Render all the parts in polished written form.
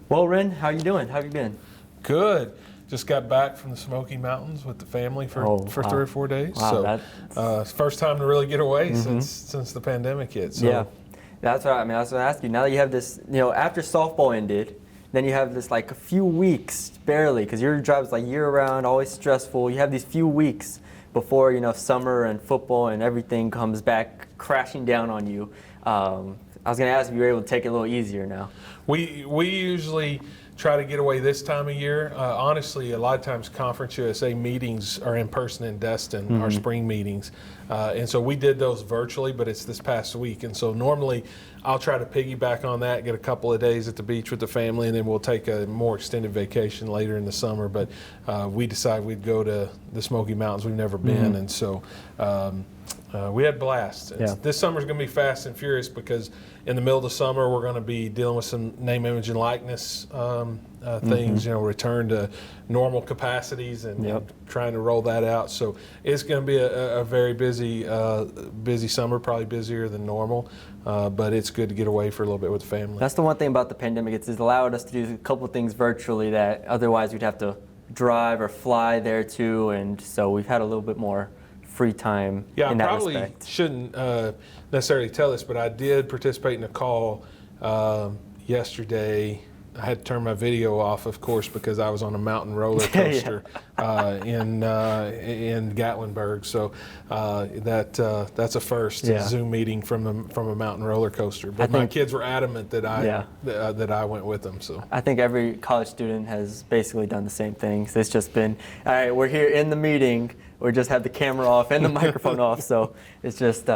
Well, Wren, how you doing? How have you been? Good. Just got back from the Smoky Mountains with the family for Wow. 3 or 4 days. Wow, It's first time to really get away since the pandemic hit. So. Yeah, that's what I mean. That's what I asked you. Now that you have this, after softball ended, then you have this like a few weeks barely, because your job is like year round, always stressful. You have these few weeks before summer and football and everything comes back crashing down on you. I was gonna ask if you were able to take it a little easier now. We usually try to get away this time of year. Honestly, a lot of times Conference USA meetings are in person in Destin, our spring meetings. And so we did those virtually, but it's this past week. And so normally I'll try to piggyback on that, get a couple of days at the beach with the family, and then we'll take a more extended vacation later in the summer. But we decided we'd go to the Smoky Mountains. We've never been. And so we had blast. Yeah. This summer's going to be fast and furious because in the middle of the summer we're going to be dealing with some name, image, and likeness things. Return to normal capacities and trying to roll that out. So it's going to be a very busy summer, probably busier than normal. But it's good to get away for a little bit with the family. That's the one thing about the pandemic. It's allowed us to do a couple of things virtually that otherwise we'd have to drive or fly there too. And so we've had a little bit more free time in that respect. I probably shouldn't necessarily tell this, but I did participate in a call yesterday. I had to turn my video off, of course, because I was on a mountain roller coaster in Gatlinburg. So that's a first Zoom meeting from a mountain roller coaster. But my kids were adamant that I went with them. So I think every college student has basically done the same thing. So it's just been, all right, we're here in the meeting. We just have the camera off and the microphone off. So it's just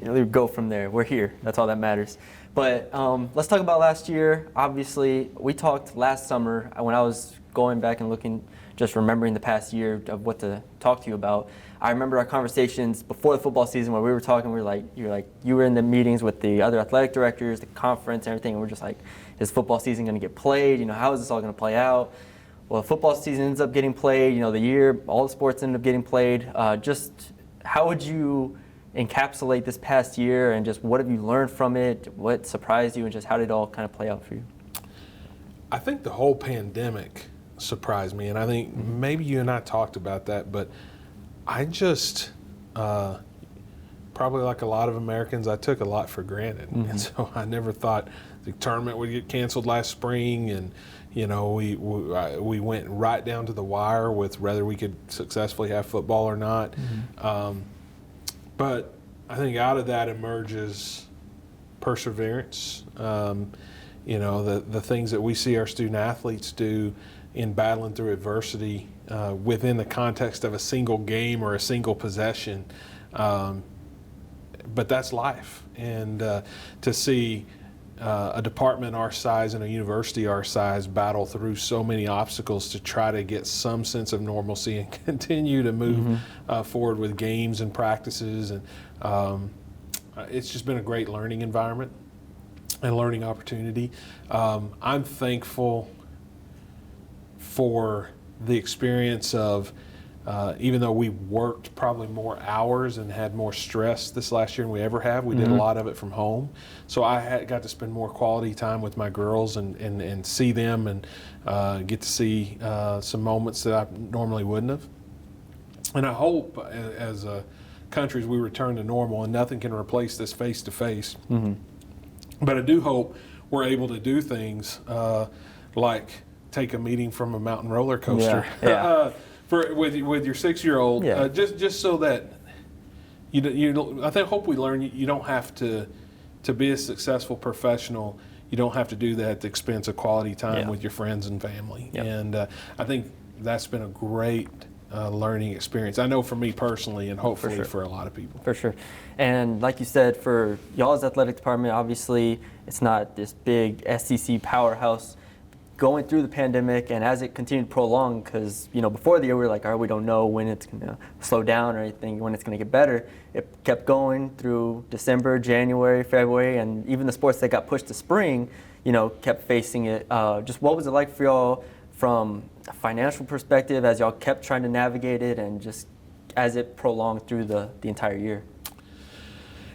we go from there. We're here. That's all that matters. But let's talk about last year. Obviously, we talked last summer when I was going back and looking, just remembering the past year of what to talk to you about. I remember our conversations before the football season where we were talking. You were in the meetings with the other athletic directors, the conference, and everything. And we're just like, is football season going to get played? How is this all going to play out? Well, football season ends up getting played. The year, all the sports end up getting played. Just how would you encapsulate this past year, and just what have you learned from it? What surprised you, and just how did it all kind of play out for you? I think the whole pandemic surprised me, and I think maybe you and I talked about that, but I just, probably like a lot of Americans, I took a lot for granted. And so I never thought the tournament would get canceled last spring, and we went right down to the wire with whether we could successfully have football or not. But I think out of that emerges perseverance. The things that we see our student athletes do in battling through adversity within the context of a single game or a single possession. But that's life. And to see a department our size and a university our size battle through so many obstacles to try to get some sense of normalcy and continue to move forward with games and practices. And it's just been a great learning environment and learning opportunity. I'm thankful for the experience of even though we worked probably more hours and had more stress this last year than we ever have, we did a lot of it from home. So I got to spend more quality time with my girls and see them and get to see some moments that I normally wouldn't have. And I hope as a country as we return to normal, and nothing can replace this face-to-face, but I do hope we're able to do things like take a meeting from a mountain roller coaster. With your 6-year-old, just so that I hope we learn you don't have to be a successful professional. You don't have to do that at the expense of quality time with your friends and family. And I think that's been a great learning experience. I know for me personally, and hopefully for a lot of people. For sure. And like you said, for y'all's athletic department, obviously it's not this big SEC powerhouse. Going through the pandemic, and as it continued to prolong, because before the year we were like, all right, we don't know when it's going to slow down or anything, when it's going to get better. It kept going through December, January, February, and even the sports that got pushed to spring, kept facing it. Just what was it like for y'all from a financial perspective as y'all kept trying to navigate it, and just as it prolonged through the entire year?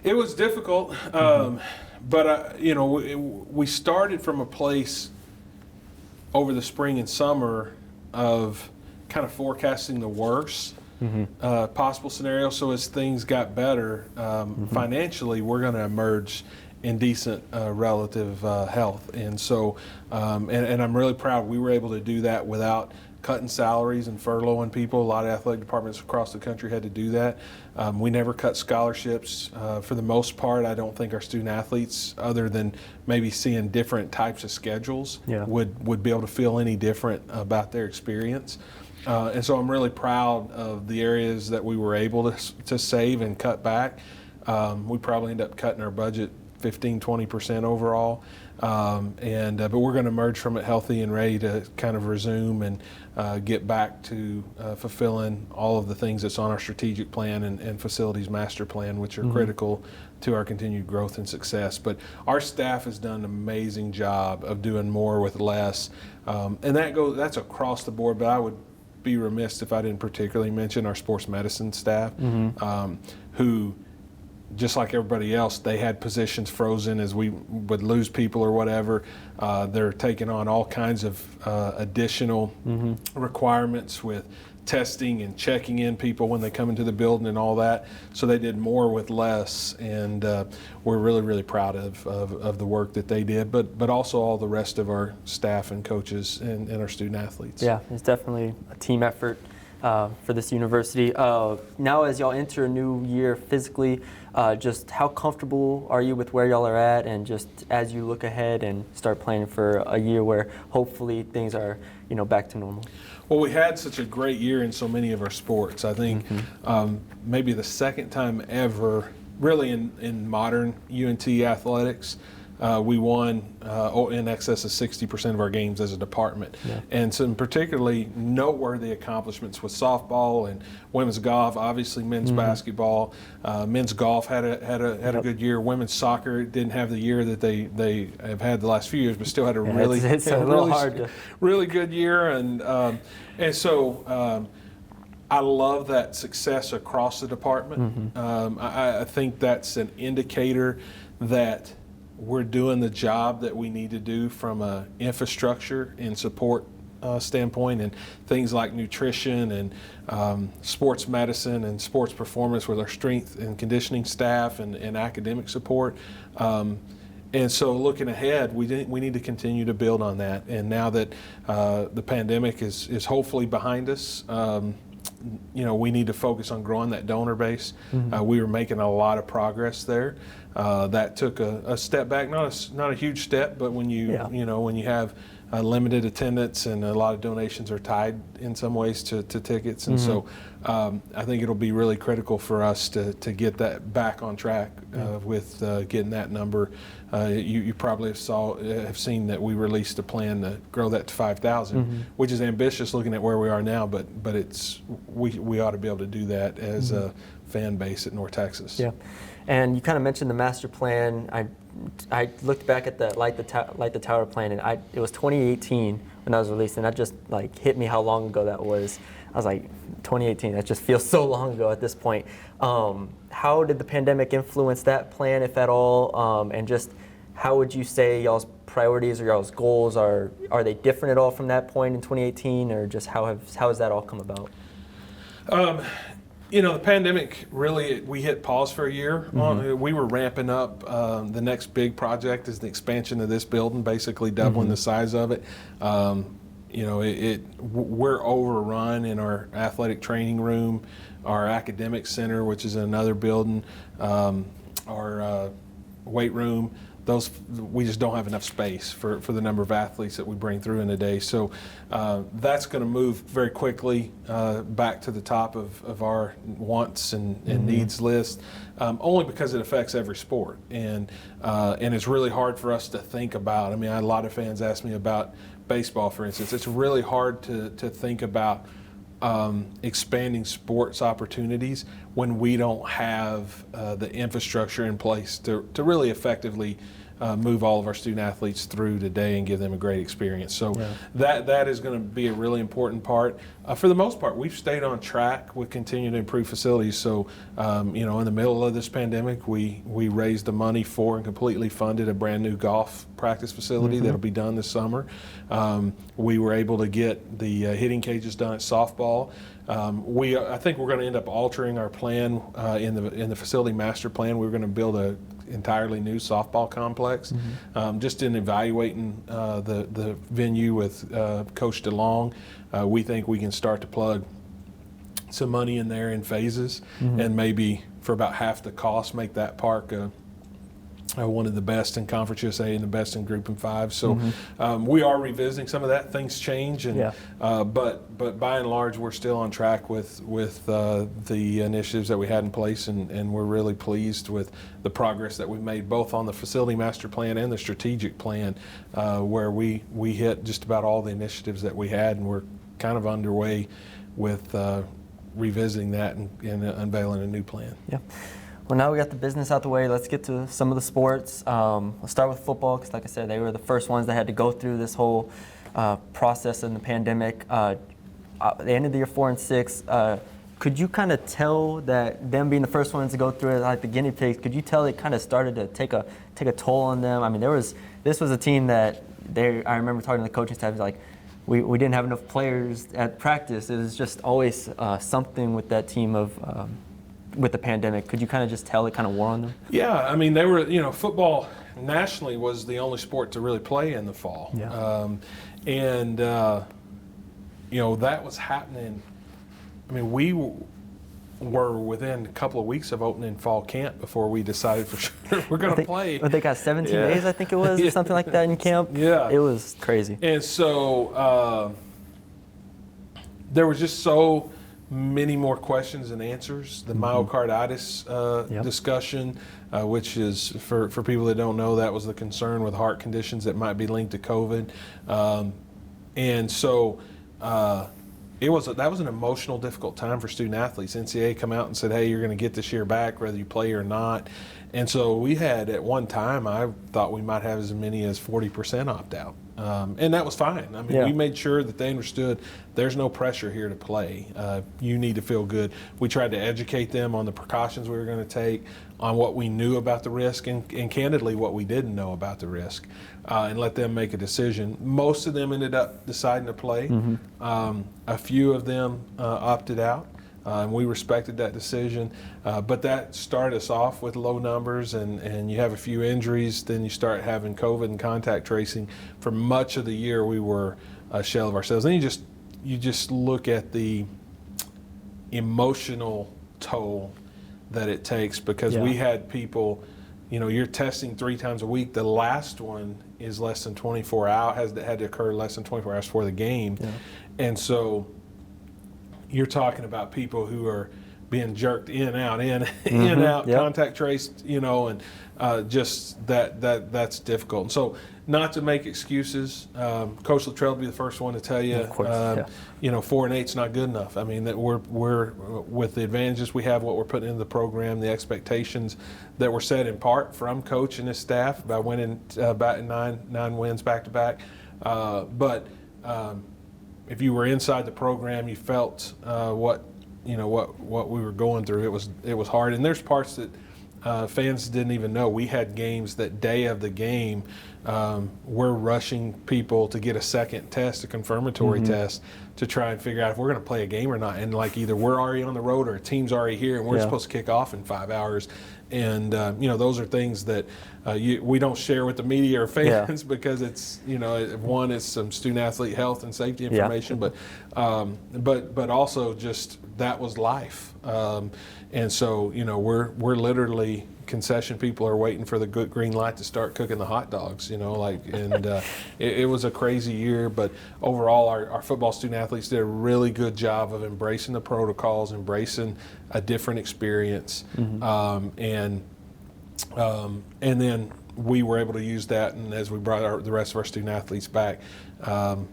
It was difficult, but we started from a place over the spring and summer of kind of forecasting the worst possible scenario. So as things got better financially, we're going to emerge in decent relative health. And so, and I'm really proud we were able to do that without cutting salaries and furloughing people. A lot of athletic departments across the country had to do that. We never cut scholarships. For the most part, I don't think our student athletes, other than maybe seeing different types of schedules, would be able to feel any different about their experience. And so I'm really proud of the areas that we were able to save and cut back. We probably end up cutting our budget 15-20% overall, but we're going to emerge from it healthy and ready to kind of resume and get back to fulfilling all of the things that's on our strategic plan and facilities master plan, which are critical to our continued growth and success. But our staff has done an amazing job of doing more with less, and that's across the board. But I would be remiss if I didn't particularly mention our sports medicine staff, who, just like everybody else, they had positions frozen as we would lose people or whatever. They're taking on all kinds of additional requirements with testing and checking in people when they come into the building and all that. So they did more with less, and we're really, really proud of the work that they did, but also all the rest of our staff and coaches and our student athletes. Yeah, it's definitely a team effort for this university. Now as y'all enter a new year physically, just how comfortable are you with where y'all are at, and just as you look ahead and start planning for a year where hopefully things are back to normal? Well, we had such a great year in so many of our sports. I think maybe the second time ever, really in modern UNT athletics, we won in excess of 60% of our games as a department. And some particularly noteworthy accomplishments with softball and women's golf, obviously men's basketball. Men's golf had a good year. Women's soccer didn't have the year that they have had the last few years, but still had a really good year. And so I love that success across the department. I think that's an indicator that we're doing the job that we need to do from a infrastructure and support standpoint, and things like nutrition and sports medicine and sports performance with our strength and conditioning staff and academic support. And so looking ahead, we need to continue to build on that. And now that the pandemic is hopefully behind us, we need to focus on growing that donor base. We were making a lot of progress there. That took a step back, not a huge step, but when you have limited attendance and a lot of donations are tied in some ways to tickets, and so I think it'll be really critical for us to get that back on track with getting that number. You probably have seen that we released a plan to grow that to 5,000, which is ambitious looking at where we are now, but we ought to be able to do that as a fan base at North Texas. Yeah, and you kind of mentioned the master plan. I looked back at the Light the Tower plan, and it was 2018 when I was released, and that just hit me how long ago that was. I was like, 2018, that just feels so long ago at this point. How did the pandemic influence that plan, if at all? And just how would you say y'all's priorities or y'all's goals are they different at all from that point in 2018, or just how has that all come about? The pandemic, really, we hit pause for a year. We were ramping up. The next big project is the expansion of this building, basically doubling the size of it. We're overrun in our athletic training room, our academic center, which is another building, our weight room. We just don't have enough space for the number of athletes that we bring through in a day. So that's going to move very quickly back to the top of our wants and needs list, only because it affects every sport. And it's really hard for us to think about. I mean, a lot of fans ask me about baseball, for instance. It's really hard to think about expanding sports opportunities when we don't have the infrastructure in place to really effectively move all of our student athletes through today and give them a great experience. So that is going to be a really important part. For the most part, we've stayed on track with continuing to improve facilities. So, in the middle of this pandemic, we raised the money for and completely funded a brand new golf practice facility that'll be done this summer. We were able to get the hitting cages done at softball. I think we're going to end up altering our plan in the facility master plan. We're going to build a entirely new softball complex. Just in evaluating the venue with Coach DeLong, we think we can start to plug some money in there in phases, and maybe for about half the cost make that park one of the best in Conference USA and the best in Group and 5. So we are revisiting some of that. Things change, and but by and large, we're still on track with the initiatives that we had in place, and we're really pleased with the progress that we've made both on the facility master plan and the strategic plan, where we hit just about all the initiatives that we had, and we're kind of underway with revisiting that and unveiling a new plan. Yeah. Well, now we got the business out the way. Let's get to some of the sports. Let's start with football because, like I said, they were the first ones that had to go through this whole process in the pandemic. They ended the year 4-6. Could you kind of tell that them being the first ones to go through it, like the guinea pigs, could you tell it kind of started to take a toll on them? I mean, this was a team that I remember talking to the coaching staff, like, we didn't have enough players at practice. It was just always something with that team with the pandemic. Could you kind of just tell it kind of wore on them? Yeah, I mean, they were, football nationally was the only sport to really play in the fall. That was happening. I mean, we were within a couple of weeks of opening fall camp before we decided for sure we're going to play. But they got 17 days, I think it was, or something like that in camp. Yeah. It was crazy. And so there was just so many more questions and answers. The myocarditis discussion, which is, for people that don't know, that was the concern with heart conditions that might be linked to COVID. And so that was an emotional, difficult time for student athletes. NCAA come out and said, hey, you're going to get this year back whether you play or not. And so we had, at one time, I thought we might have as many as 40% opt out. And that was fine. I mean, we made sure that they understood there's no pressure here to play. You need to feel good. We tried to educate them on the precautions we were going to take, on what we knew about the risk, and candidly what we didn't know about the risk, and let them make a decision. Most of them ended up deciding to play. A few of them opted out. And we respected that decision, but that started us off with low numbers, and you have a few injuries, then you start having COVID and contact tracing. For much of the year, we were a shell of ourselves. Then you just look at the emotional toll that it takes, because we had people, you're testing 3 times a week. The last one is less than 24 hours, had to occur less than 24 hours before the game, and so you're talking about people who are being jerked in, out, contact traced, and just that's difficult. And so, not to make excuses, Coach Luttrell will be the first one to tell you, 4-8 is not good enough. I mean, that we're with the advantages we have, what we're putting into the program, the expectations that were set in part from Coach and his staff by winning back 9 wins back to back, but. If you were inside the program, you felt what we were going through. It was hard, and there's parts that fans didn't even know. We had games that day of the game, we're rushing people to get a second test, a confirmatory test, to try and figure out if we're going to play a game or not. And like, either we're already on the road or a team's already here, and we're supposed to kick off in 5 hours. And those are things that we don't share with the media or fans because it's one, it's some student athlete health and safety information, but also just that was life. And so we're literally, concession people are waiting for the good green light to start cooking the hot dogs. It was a crazy year, but overall our football student athletes did a really good job of embracing the protocols, embracing a different experience, and then we were able to use that, and as we brought the rest of our student athletes back, have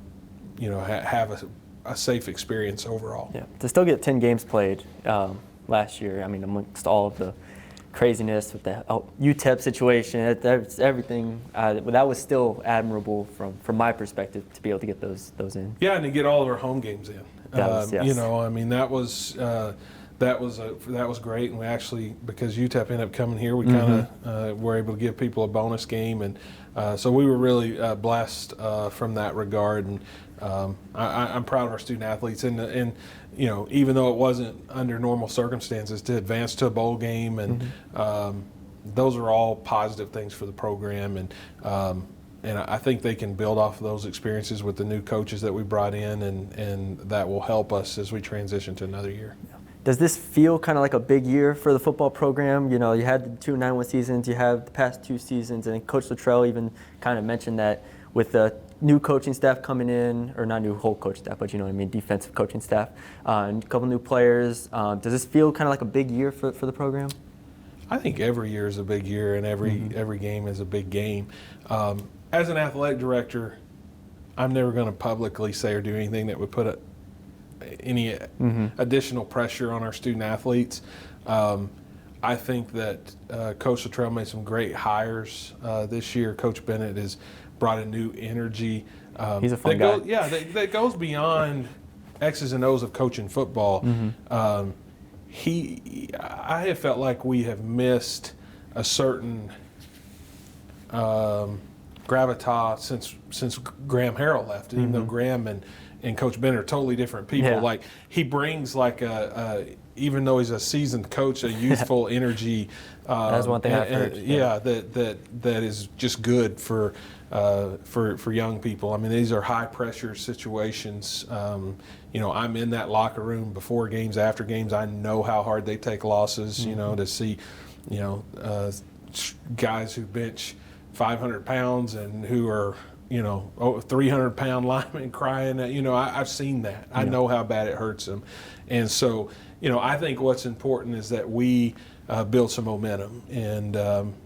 a safe experience overall. Yeah, to still get 10 games played last year, I mean, amongst all of the craziness with the UTEP situation. That's everything. But that was still admirable from my perspective to be able to get those in. Yeah, and to get all of our home games in. Yes. You know, I mean, that was great, and we actually, because UTEP ended up coming here, we kind of were able to give people a bonus game, and so we were really blessed from that regard. And I'm proud of our student athletes, and you know, even though it wasn't under normal circumstances, to advance to a bowl game, and those are all positive things for the program, and I think they can build off of those experiences with the new coaches that we brought in, and that will help us as we transition to another year. Does this feel kind of like a big year for the football program? You know, you had the 2 9-1 seasons, you have the past 2 seasons, and Coach Luttrell even kind of mentioned that with the new coaching staff coming in, or not new whole coach staff, but you know what I mean, defensive coaching staff, and a couple new players. Does this feel kind of like a big year for the program? I think every year is a big year, and every game is a big game. As an athletic director, I'm never going to publicly say or do anything that would put any additional pressure on our student athletes. I think that Coach Luttrell made some great hires this year. Coach Bennett has brought a new energy. He's a fun guy. That goes beyond X's and O's of coaching football. I have felt like we have missed a certain gravitas since Graham Harrell left. Even though Graham and Coach Bennett are totally different people. Yeah. Like, he brings like even though he's a seasoned coach, a youthful energy. That's one thing I've heard. That is just good for young people. I mean, these are high pressure situations. You know, I'm in that locker room before games, after games. I know how hard they take losses. You know, to see, you know, guys who bench 500 pounds and who are, you know, 300-pound linemen crying. You know, I've seen that. I know how bad it hurts them. And so, you know, I think what's important is that we build some momentum and,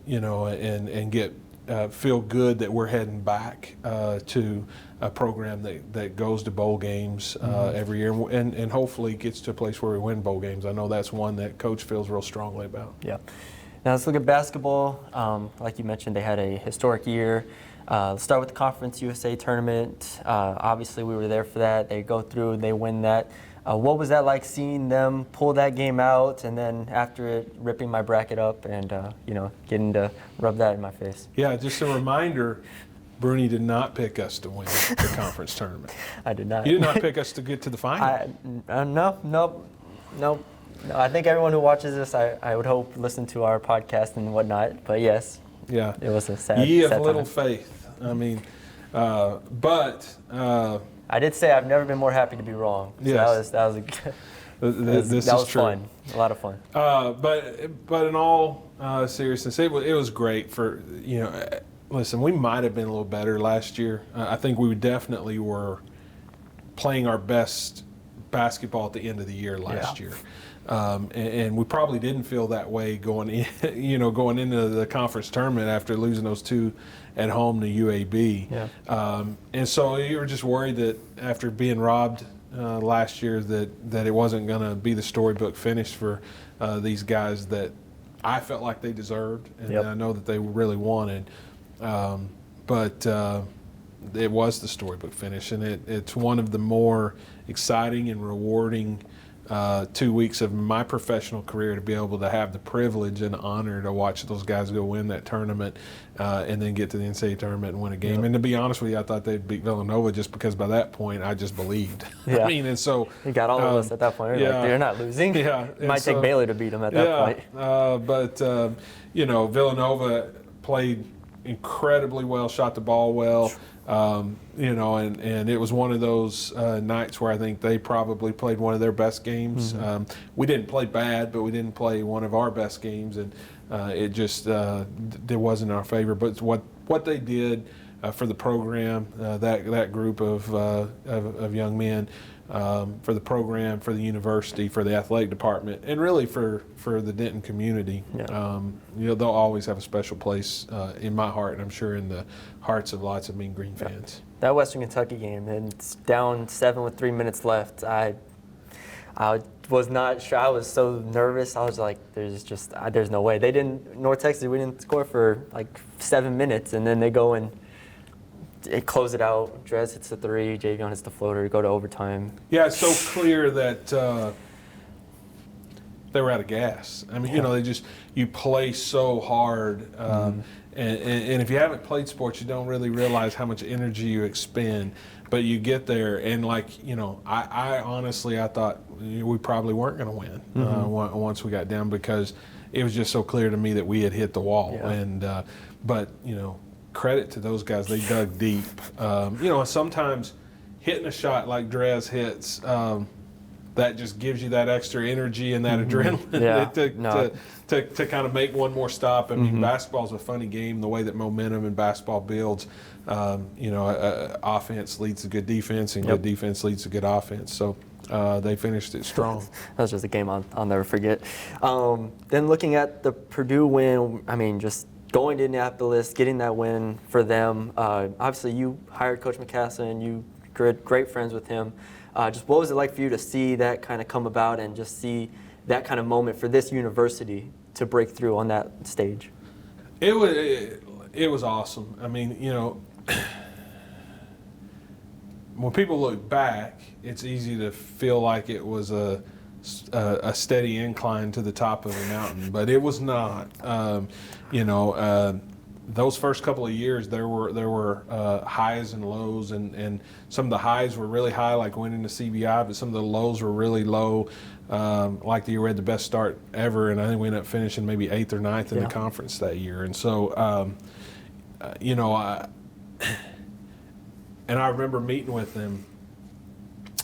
you know, and get feel good that we're heading back to a program that goes to bowl games every year and hopefully gets to a place where we win bowl games. I know that's one that Coach feels real strongly about. Yeah. Now let's look at basketball. Like you mentioned, they had a historic year. Let's start with the Conference USA tournament. Obviously, we were there for that. They go through, they win that. What was that like, seeing them pull that game out, and then after it, ripping my bracket up and you know, getting to rub that in my face? Yeah, just a reminder, Brune did not pick us to win the conference tournament. I did not. You did not pick us to get to the final. No. I think everyone who watches this, I would hope, listen to our podcast and whatnot. But yes, yeah, it was a sad. Ye of sad little time. faith. I mean, but I did say I've never been more happy to be wrong. So yes. that was This is true. fun. A lot of fun. But in all seriousness, it was great for, you know. Listen, we might have been a little better last year. I think we definitely were playing our best basketball at the end of the year last year. And we probably didn't feel that way going into the conference tournament after losing those 2 at home to UAB. Yeah. And so you were just worried that after being robbed last year that it wasn't going to be the storybook finish for these guys that I felt like they deserved, and I know that they really wanted. But it was the storybook finish, and it's one of the more exciting and rewarding 2 weeks of my professional career to be able to have the privilege and honor to watch those guys go win that tournament and then get to the NCAA tournament and win a game. Yep. And to be honest with you, I thought they'd beat Villanova just because by that point I just believed. Yeah. I mean, and so you got all of us at that point. Like, they're not losing. Yeah. It might take Baylor to beat them at that point. But you know, Villanova played incredibly well, shot the ball well. You know, and it was one of those nights where I think they probably played one of their best games. Mm-hmm. We didn't play bad, but we didn't play one of our best games, and it just it wasn't in our favor. But what they did for the program, that group of young men, for the program, for the university, for the athletic department, and really for the Denton community, you know, they'll always have a special place in my heart, and I'm sure in the hearts of lots of Mean Green fans. That Western Kentucky game, and it's down 7 with 3 minutes left. I I was not sure. I was so nervous. I was like, there's no way. North Texas, we didn't score for like 7 minutes, and then they go and close it out. Drez hits the 3, Javion hits the floater, go to overtime. Yeah, it's so clear that they were out of gas. I mean, you play so hard. And if you haven't played sports, you don't really realize how much energy you expend. But you get there, and I honestly, I thought we probably weren't going to win once we got down, because it was just so clear to me that we had hit the wall. Yeah. And but credit to those guys, they dug deep. Sometimes hitting a shot like Drez hits, that just gives you that extra energy and that adrenaline to kind of make one more stop. I mean, basketball's a funny game, the way that momentum in basketball builds. Offense leads to good defense, and good defense leads to good offense. So they finished it strong. That was just a game I'll never forget. Then looking at the Purdue win, I mean, just going to Indianapolis, getting that win for them. Obviously, you hired Coach McCaslin, you great friends with him. Just what was it like for you to see that kind of come about and just see that kind of moment for this university to break through on that stage? It was awesome. I mean, when people look back, it's easy to feel like it was a steady incline to the top of a mountain, but it was not. Those first couple of years, there were highs and lows, and some of the highs were really high, like winning the CBI, but some of the lows were really low, like the year we had the best start ever, and I think we ended up finishing maybe 8th or 9th in the conference that year. And so, and I remember meeting with them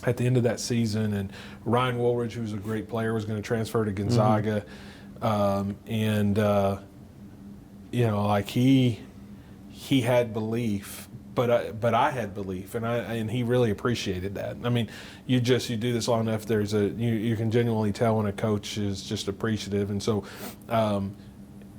at the end of that season, and Ryan Woolridge, who was a great player, was going to transfer to Gonzaga, he had belief, but I had belief, and he really appreciated that. I mean, you do this long enough, you can genuinely tell when a coach is just appreciative, and so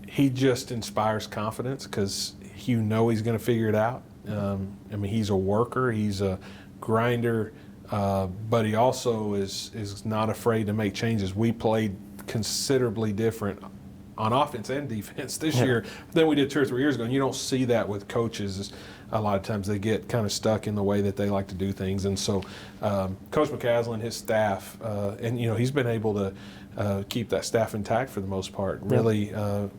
he just inspires confidence, because he's going to figure it out. I mean, he's a worker, he's a grinder, but he also is not afraid to make changes. We played considerably different on offense and defense this year than we did 2 or 3 years ago. And you don't see that with coaches. A lot of times they get kind of stuck in the way that they like to do things. And so Coach McCaslin, his staff, and he's been able to keep that staff intact for the most part. Really,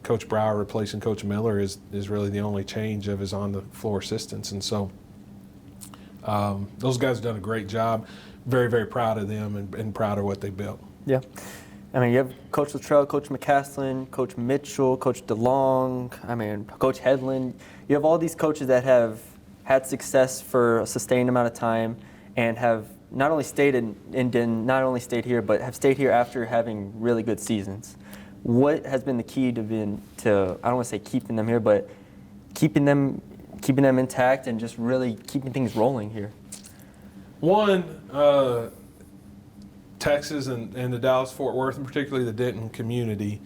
Coach Brower replacing Coach Miller is really the only change of his on-the-floor assistants. And so those guys have done a great job. Very, very proud of them and proud of what they built. Yeah. I mean, you have Coach Luttrell, Coach McCaslin, Coach Mitchell, Coach DeLong, Coach Hedlund. You have all these coaches that have had success for a sustained amount of time and have not only stayed here, but have stayed here after having really good seasons. What has been the key to I don't want to say keeping them here, but keeping them intact and just really keeping things rolling here? One, Texas and the Dallas-Fort Worth, and particularly the Denton community,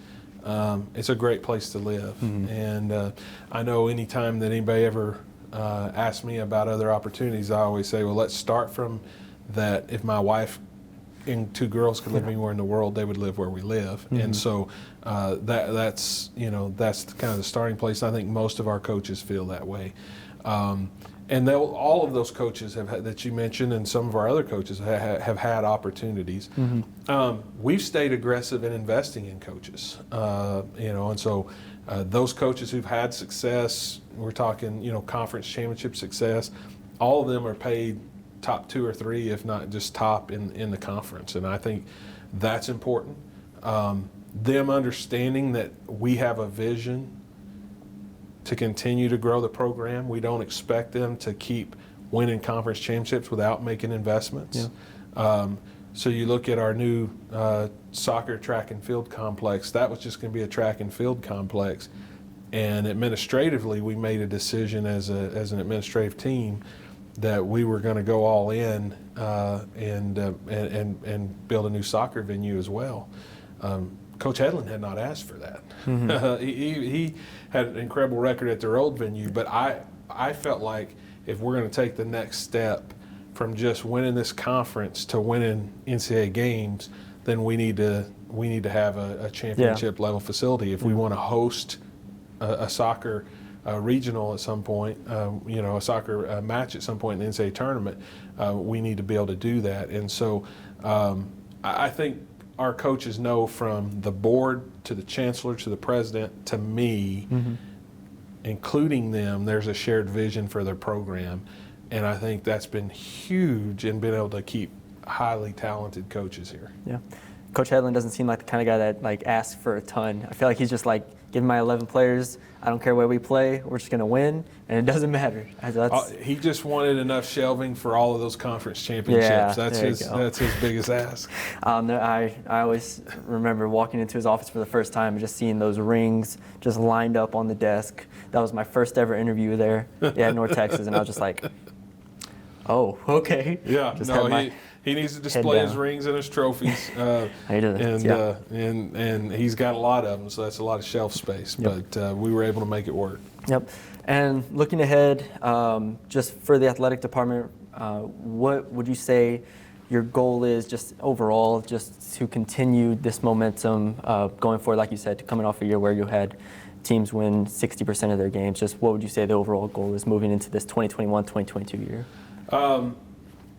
it's a great place to live. And I know anytime that anybody ever asks me about other opportunities, I always say, well, let's start from that. If my wife and 2 girls could live anywhere in the world, they would live where we live. And so that's kind of the starting place. I think most of our coaches feel that way. And all of those coaches that you mentioned, and some of our other coaches have had opportunities. We've stayed aggressive in investing in coaches, and so those coaches who've had success, we're talking, conference championship success, all of them are paid top 2 or 3, if not just top in the conference, and I think that's important. Them understanding that we have a vision to continue to grow the program. We don't expect them to keep winning conference championships without making investments. So you look at our new soccer track and field complex, that was just going to be a track and field complex. And administratively, we made a decision as an administrative team that we were going to go all in and build a new soccer venue as well. Coach Hedlund had not asked for that. He had an incredible record at their old venue, but I felt like if we're going to take the next step from just winning this conference to winning NCAA games, then we need to have a championship level facility. If we want to host a soccer regional at some point, a soccer match at some point in the NCAA tournament, we need to be able to do that. And so I think our coaches know, from the board to the chancellor to the president to me, including them, there's a shared vision for their program. And I think that's been huge in being able to keep highly talented coaches here. Yeah. Coach Hedlund doesn't seem like the kind of guy that asks for a ton. I feel like he's just like, give me my 11 players. I don't care where we play. We're just going to win, and it doesn't matter. He just wanted enough shelving for all of those conference championships. Yeah, that's his biggest ask. I always remember walking into his office for the first time and just seeing those rings just lined up on the desk. That was my first ever interview there at North Texas, and I was just like, oh, okay. Yeah, he needs to display his rings and his trophies, and he's got a lot of them, so that's a lot of shelf space. Yep. But we were able to make it work. Yep. And looking ahead, just for the athletic department, what would you say your goal is, just overall, just to continue this momentum going forward? Like you said, coming off a year where you had teams win 60% of their games. Just what would you say the overall goal is moving into this 2021-2022 year?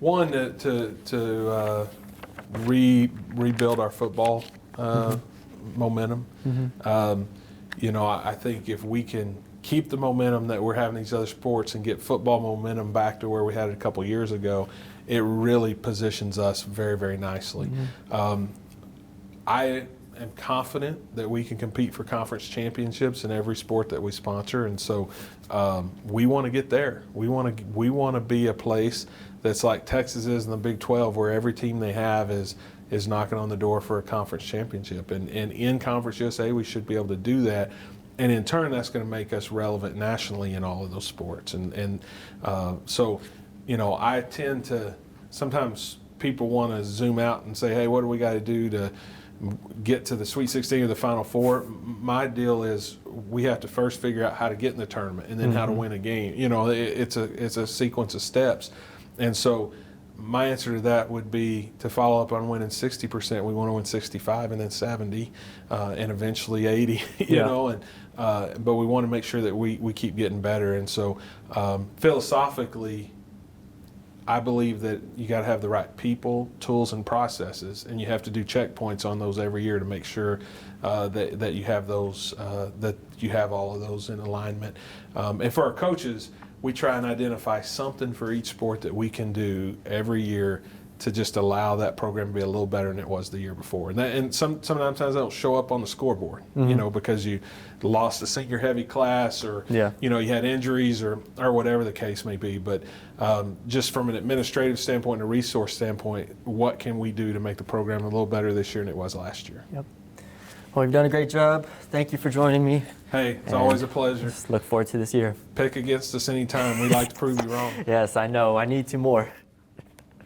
One, to rebuild our football momentum. I think if we can keep the momentum that we're having these other sports and get football momentum back to where we had it a couple years ago, it really positions us very, very nicely. I am confident that we can compete for conference championships in every sport that we sponsor, and so we want to get there. We want to be a place that's like Texas is in the Big 12, where every team they have is knocking on the door for a conference championship. And in Conference USA, we should be able to do that. And in turn, that's going to make us relevant nationally in all of those sports. So, I tend to, sometimes people want to zoom out and say, hey, what do we got to do to get to the Sweet 16 or the Final Four? My deal is we have to first figure out how to get in the tournament and then how to win a game. It's a sequence of steps. And so my answer to that would be to follow up on winning 60%. We want to win 65 and then 70 and eventually 80, but we want to make sure that we keep getting better. And so philosophically, I believe that you got to have the right people, tools, and processes, and you have to do checkpoints on those every year to make sure that you have those, that you have all of those in alignment. And for our coaches, we try and identify something for each sport that we can do every year to just allow that program to be a little better than it was the year before. And sometimes they don't show up on the scoreboard, because you lost a senior heavy class or, you had injuries or whatever the case may be. But just from an administrative standpoint and a resource standpoint, what can we do to make the program a little better this year than it was last year? Yep. Well, you've done a great job. Thank you for joining me. Hey, it's always a pleasure. Just look forward to this year. Pick against us anytime. We like to prove you wrong. Yes, I know. I need to more.